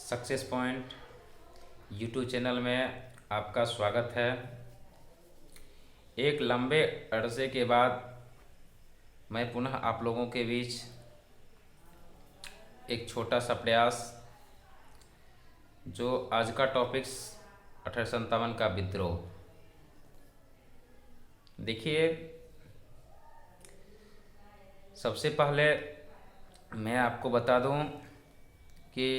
Success point YouTube channel में आपका स्वागत है। एक लंबे अरसे के बाद मैं पुनः आप लोगों के बीच एक छोटा सा प्रयास, जो आज का टॉपिक्स 1857 का विद्रोह। देखिए, सबसे पहले मैं आपको बता दूं कि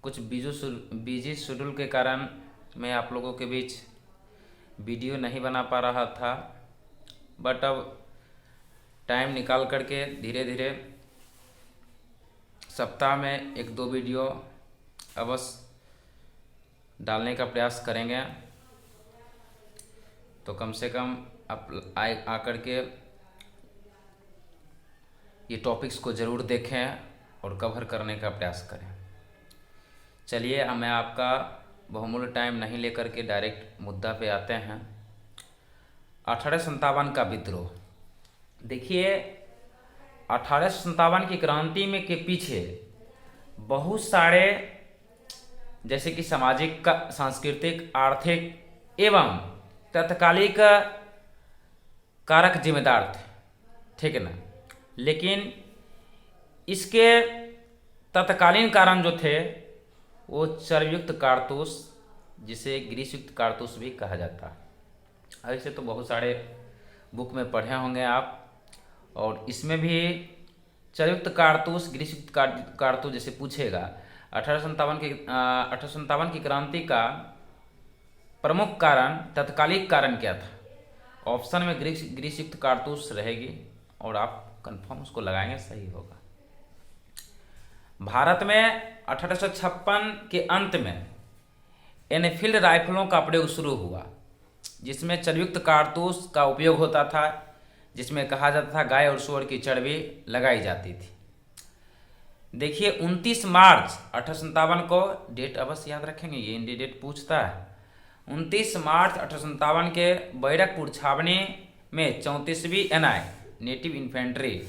कुछ बिजी शेड्यूल के कारण मैं आप लोगों के बीच वीडियो नहीं बना पा रहा था, बट अब टाइम निकाल करके धीरे धीरे सप्ताह में एक दो वीडियो अवश्य डालने का प्रयास करेंगे। तो कम से कम आप आकर के ये टॉपिक्स को ज़रूर देखें और कवर करने का प्रयास करें। चलिए, अब मैं आपका बहुमूल्य टाइम नहीं लेकर के डायरेक्ट मुद्दा पे आते हैं। 1857 का विद्रोह। देखिए, 1857 की क्रांति में के पीछे बहुत सारे, जैसे कि सामाजिक, सांस्कृतिक, आर्थिक एवं तत्कालिक कारक जिम्मेदार थे, ठीक है ना। लेकिन इसके तत्कालीन कारण जो थे वो चर्बयुक्त कारतूस, जिसे ग्रीसयुक्त कारतूस भी कहा जाता है। ऐसे तो बहुत सारे बुक में पढ़े होंगे आप, और इसमें भी चर्बयुक्त कारतूस, ग्रीसयुक्त कारतूस जैसे पूछेगा। 1857 की क्रांति का प्रमुख कारण, तत्कालिक कारण क्या था? ऑप्शन में ग्रीसयुक्त कारतूस रहेगी और आप कंफर्म उसको लगाएंगे, सही होगा। भारत में 1856 के अंत में एनफील्ड राइफलों का प्रयोग शुरू हुआ, जिसमें चर्बयुक्त कारतूस का उपयोग होता था, जिसमें कहा जाता था गाय और सूअर की चर्बी लगाई जाती थी। देखिए, 29 मार्च 1857 को, डेट अवश्य याद रखेंगे, ये इंडिया डेट पूछता है। 29 मार्च 1857 के बैरकपुर छावनी में 34वीं NI नेटिव इन्फेंट्री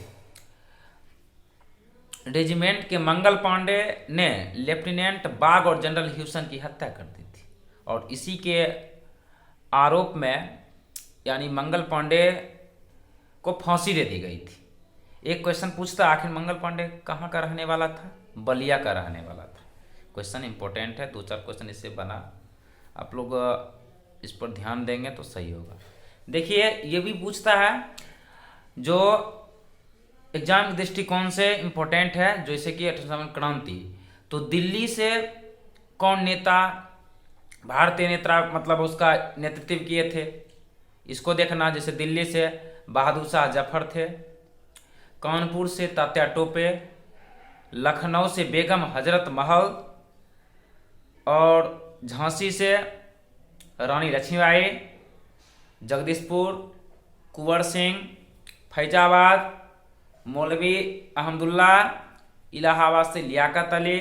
रेजिमेंट के मंगल पांडे ने लेफ्टिनेंट बाग और जनरल ह्यूसन की हत्या कर दी थी, और इसी के आरोप में, यानी मंगल पांडे को फांसी दे दी गई थी। एक क्वेश्चन पूछता, आखिर मंगल पांडे कहाँ का रहने वाला था? बलिया का रहने वाला था। क्वेश्चन इंपॉर्टेंट है, 2-4 क्वेश्चन इससे बना, आप लोग इस पर ध्यान देंगे तो सही होगा। देखिए, ये भी पूछता है, जो एग्जाम के दृष्टिकोण से इम्पोर्टेंट है, जैसे कि 1857 क्रांति, तो दिल्ली से कौन नेता, भारतीय नेता, मतलब उसका नेतृत्व किए थे, इसको देखना। जैसे दिल्ली से बहादुर शाह जफर थे, कानपुर से तात्या टोपे, लखनऊ से बेगम हजरत महल, और झांसी से रानी लक्ष्मीबाई, जगदीशपुर कुंवर सिंह, फैजाबाद मौलवी अहमदुल्ला, इलाहाबाद से लियाकत अली,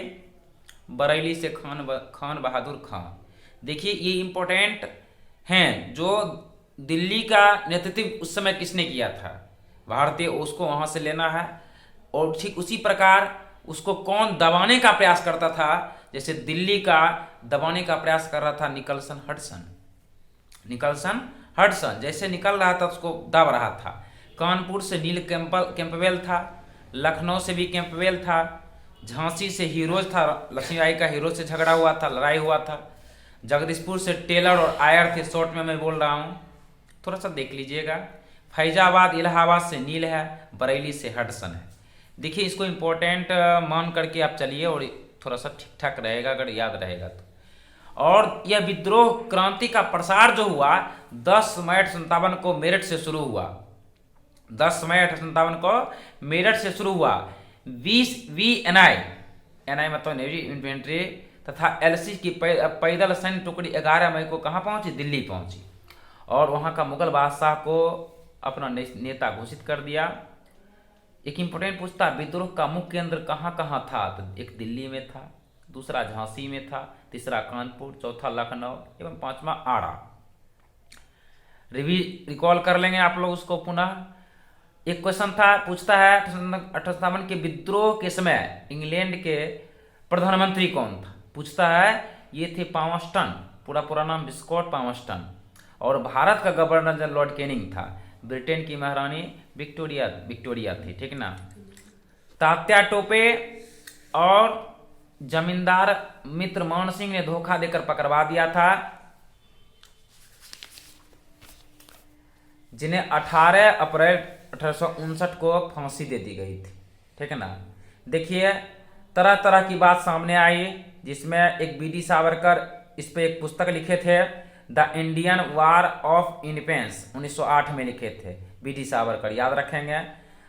बरेली से खान बहादुर खान। देखिए, ये इम्पोर्टेंट हैं, जो दिल्ली का नेतृत्व उस समय किसने किया था, भारतीय, उसको वहाँ से लेना है। और ठीक उसी प्रकार उसको कौन दबाने का प्रयास करता था, जैसे दिल्ली का दबाने का प्रयास कर रहा था निकलसन हडसन, जैसे निकल रहा था उसको दब रहा था। कानपुर से नील कैंपवेल था, लखनऊ से भी कैंपवेल था, झांसी से हीरोज था, लक्ष्मीबाई का हीरोज से झगड़ा हुआ था, लड़ाई हुआ था। जगदीशपुर से टेलर और आयर थे, शॉर्ट में मैं बोल रहा हूँ, थोड़ा सा देख लीजिएगा। फैजाबाद इलाहाबाद से नील है, बरेली से हडसन है। देखिए, इसको इम्पोर्टेंट मान करके आप चलिए, और थोड़ा सा ठीक ठाक रहेगा अगर याद रहेगा तो। और यह विद्रोह क्रांति का प्रसार जो हुआ 10 मई 1857 को मेरठ से शुरू हुआ। 10 मई 1857 को मेरठ से शुरू हुआ। 20वीं NI मतलब नेवी इन्फेंट्री तथा LC की पैदल सैन्य टुकड़ी 11 मई को कहाँ पहुंची? दिल्ली पहुंची, और वहां का मुगल बादशाह को अपना नेता घोषित कर दिया। एक इंपॉर्टेंट पूछता, विद्रोह का मुख्य केंद्र कहाँ कहाँ था? तो एक दिल्ली में था, दूसरा झांसी में था, तीसरा कानपुर, चौथा लखनऊ एवं पांचवा आरा। रिकॉल कर लेंगे आप लोग उसको पुनः। एक क्वेश्चन था, पूछता है 1857 के विद्रोह के समय इंग्लैंड के प्रधानमंत्री कौन था? पूछता है। ये थे पावस्टन, पूरा नाम विस्कॉट पावस्टन। और भारत का गवर्नर जनरल लॉर्ड कैनिंग था। ब्रिटेन की महारानी विक्टोरिया थी, ठीक ना। तात्या टोपे और जमींदार मित्र मोहन सिंह ने धोखा देकर पकड़वा दिया था, जिन्हें 18 अप्रैल 1859 को फांसी दे दी गई थी, ठीक है ना। देखिए तरह तरह की बात सामने आई, जिसमें एक बीडी सावरकर इस पे एक पुस्तक लिखे थे, the Indian war of independence, 1908 में लिखे थे बीडी सावरकर, याद रखेंगे।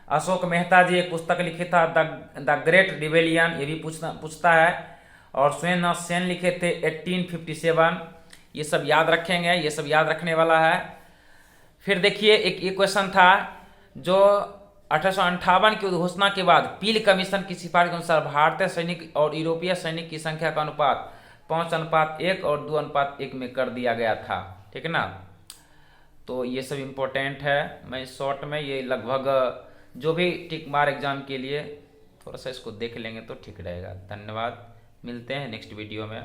अशोक मेहता जी एक पुस्तक लिखे था द ग्रेट रिबेलियन, ये भी पूछता है। और सुरेंद्र सेन लिखे थे 1857, ये सब याद रखेंगे, ये सब याद रखने वाला है। फिर देखिए एक ये क्वेश्चन था जो 1858 की घोषणा के बाद पील कमीशन की सिफारिश के अनुसार भारतीय सैनिक और यूरोपीय सैनिक की संख्या का अनुपात 5:1 और 2:1 में कर दिया गया था, ठीक है ना। तो ये सब इम्पोर्टेंट है। मैं शॉर्ट में ये लगभग जो भी टिक मार एग्जाम के लिए थोड़ा सा इसको देख लेंगे तो ठीक रहेगा। धन्यवाद, मिलते हैं नेक्स्ट वीडियो में।